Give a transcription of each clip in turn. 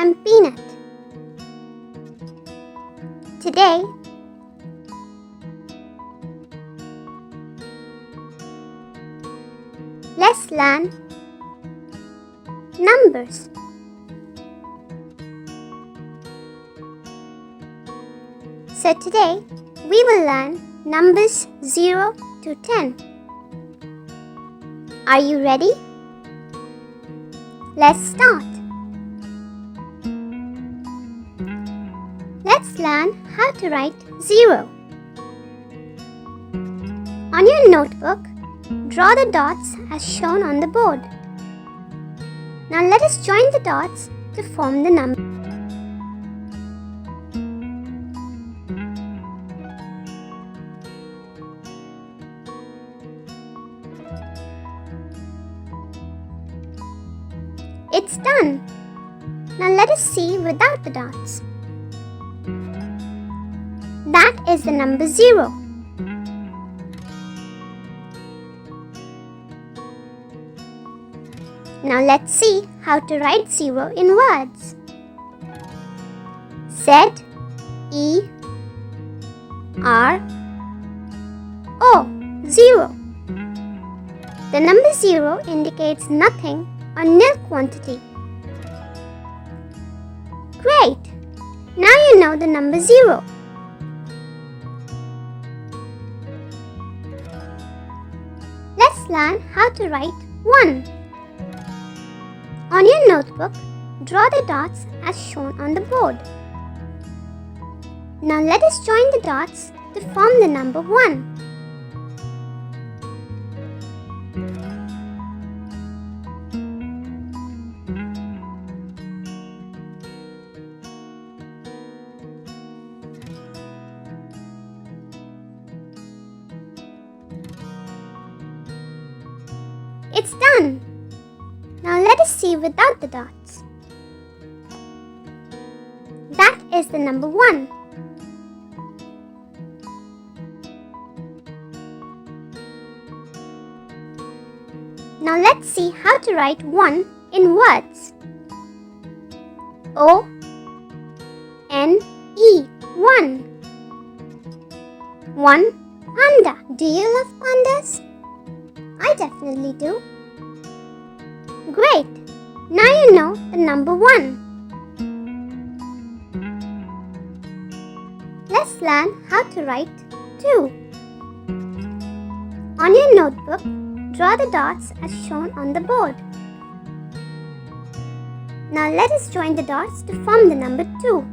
I'm Peanut. Today, let's learn numbers. So today, we will learn numbers 0 to 10. Are you ready? Let's start. Let's learn how to write 0. On your notebook, draw the dots as shown on the board. Now let us join the dots to form the number. It's done. Now let us see without the dots. That is the number 0. Now let's see how to write 0 in words. Z-E-R-O. Zero. The number 0 indicates nothing or nil quantity. Great! Now you know the number 0. Let's learn how to write 1. On your notebook, draw the dots as shown on the board. Now let us join the dots to form the number 1. It's done. Now let us see without the dots. That is the number 1. Now let's see how to write 1 in words. O-N-E, 1. 1 panda. Do you love pandas? I definitely do. Great! Now you know the number 1. Let's learn how to write 2. On your notebook, draw the dots as shown on the board. Now let us join the dots to form the number 2.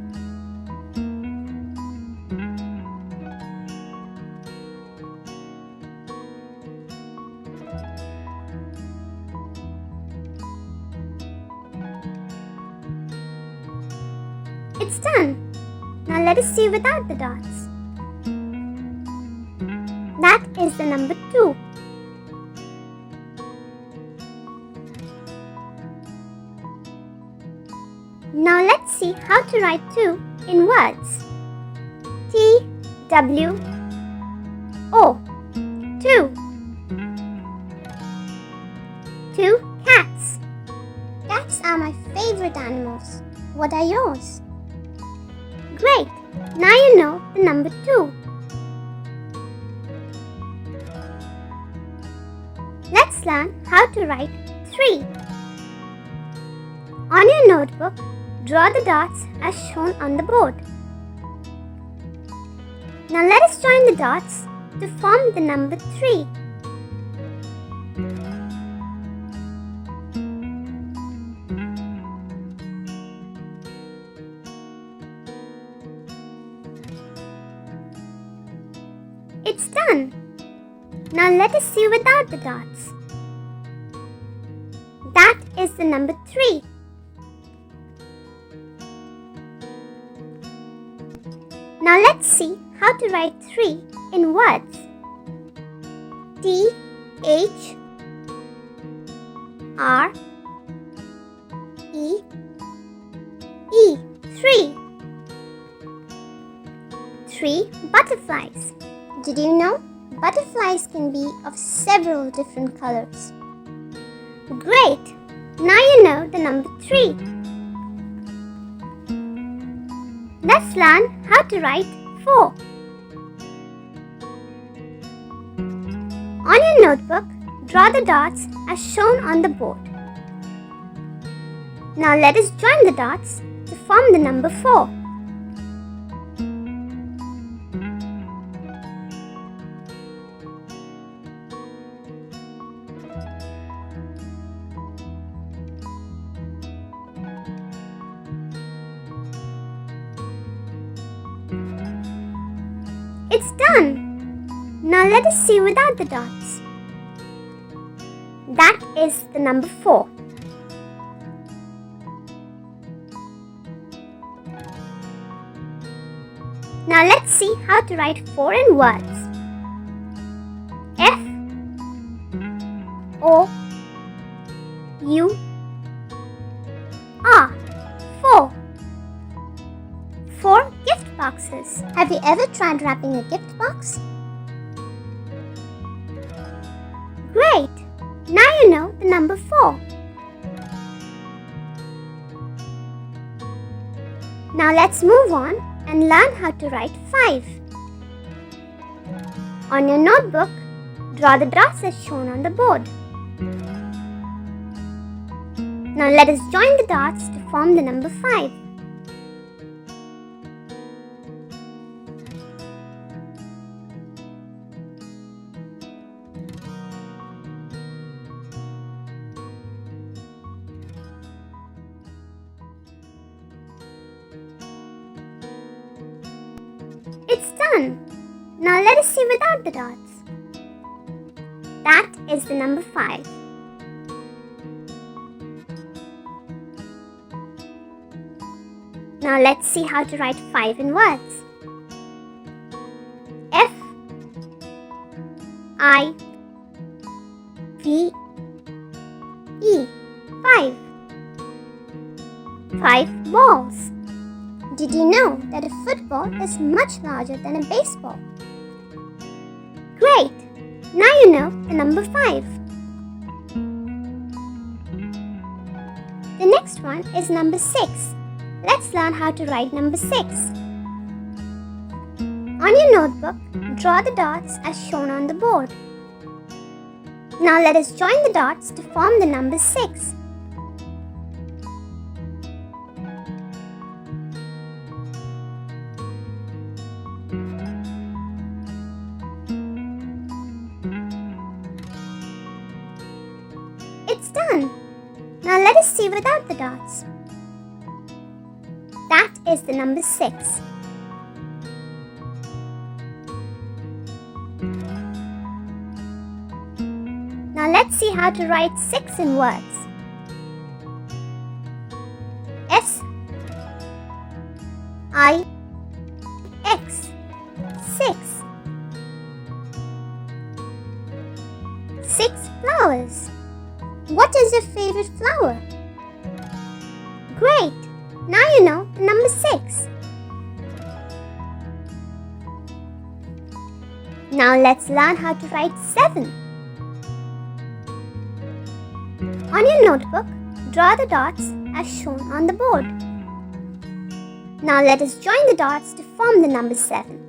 It's done. Now let us see without the dots. That is the number 2. Now let's see how to write 2 in words. T-W-O, 2. 2 cats. Cats are my favorite animals. What are yours? Great! Now you know the number 2. Let's learn how to write 3. On your notebook, draw the dots as shown on the board. Now let us join the dots to form the number 3. It's done. Now let us see without the dots. That is the number 3. Now let's see how to write 3 in words. T-H-R-E-E, 3. 3 butterflies. Did you know butterflies can be of several different colors? Great! Now you know the number 3. Let's learn how to write 4. On your notebook, draw the dots as shown on the board. Now let us join the dots to form the number 4. It's done! Now let us see without the dots. That is the number 4. Now let's see how to write 4 in words. F O U R 4. 4 gift boxes. Have you ever tried wrapping a gift box? Great! Now you know the number 4. Now let's move on and learn how to write 5. On your notebook, draw the dots as shown on the board. Now let us join the dots to form the number 5. It's done! Now let us see without the dots. That is the number 5. Now let's see how to write 5 in words. F I V E 5. 5 balls. Did you know that a football is much larger than a baseball? Great! Now you know the number 5. The next one is number 6. Let's learn how to write number 6. On your notebook, draw the dots as shown on the board. Now let us join the dots to form the number 6. It's done! Now let us see without the dots. That is the number 6. Now let's see how to write 6 in words. S I X 6. 6 flowers. What is your favorite flower? Great! Now you know the number 6. Now let's learn how to write 7. On your notebook, draw the dots as shown on the board. Now let us join the dots to form the number 7.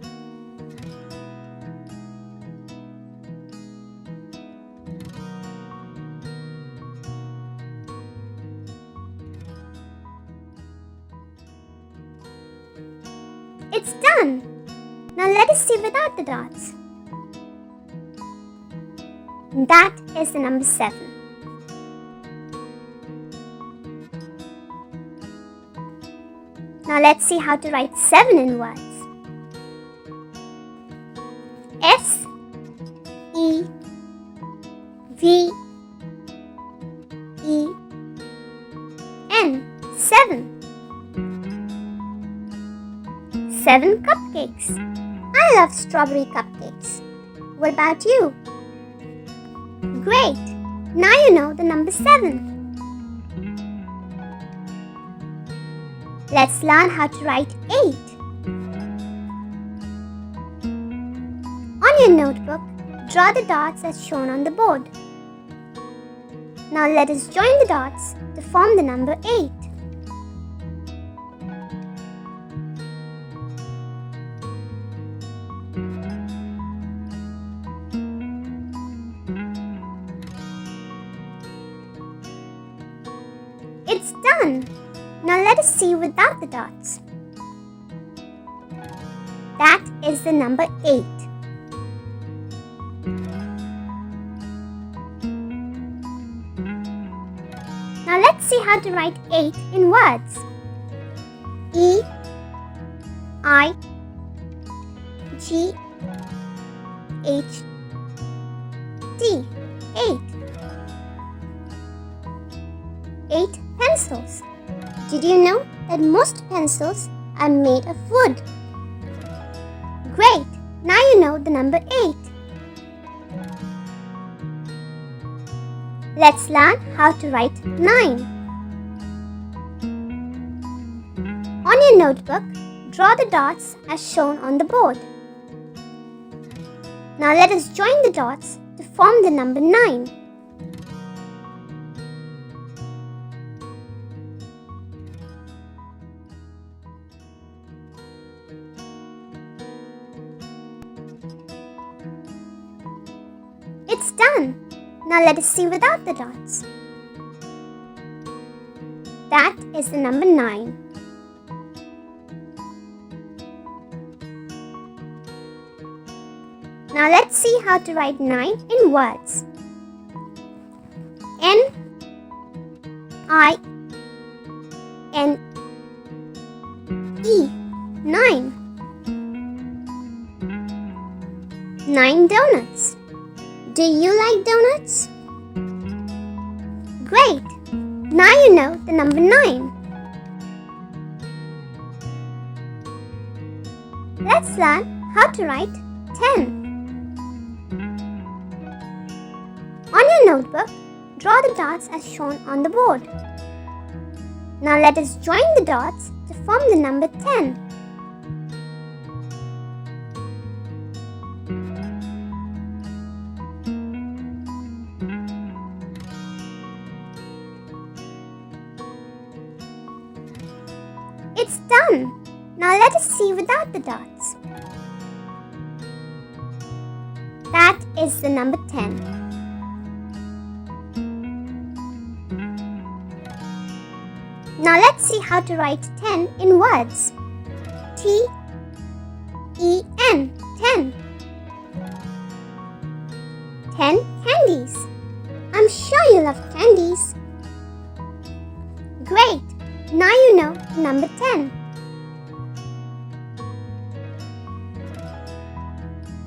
It's done! Now let us see without the dots. That is the number 7. Now let's see how to write 7 in words. S E V E N 7. 7 cupcakes. I love strawberry cupcakes. What about you? Great! Now you know the number 7. Let's learn how to write 8. On your notebook, draw the dots as shown on the board. Now let us join the dots to form the number 8. It's done. Now let us see without the dots. That is the number 8. Now let's see how to write 8 in words. E, I, G, H, T. 8. 8 pencils. Did you know that most pencils are made of wood? Great! Now you know the number 8. Let's learn how to write 9. On your notebook, draw the dots as shown on the board. Now let us join the dots to form the number 9. It's done. Now let us see without the dots. That is the number 9. Now let's see how to write 9 in words. N, I, N, E. 9. 9 donuts. Do you like donuts? Great! Now you know the number 9. Let's learn how to write 10. On your notebook, draw the dots as shown on the board. Now let us join the dots to form the number 10. It's done. Now let us see without the dots. That is the number 10. Now let's see how to write 10 in words. T-E-N. 10. 10 candies. I'm sure you love candies. Great! Now you know number 10.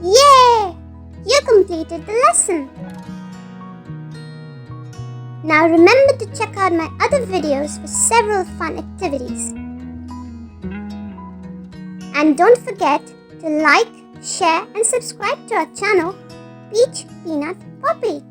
Yay! You completed the lesson. Now remember to check out my other videos for several fun activities. And don't forget to like, share and subscribe to our channel, Peach Peanut Poppy.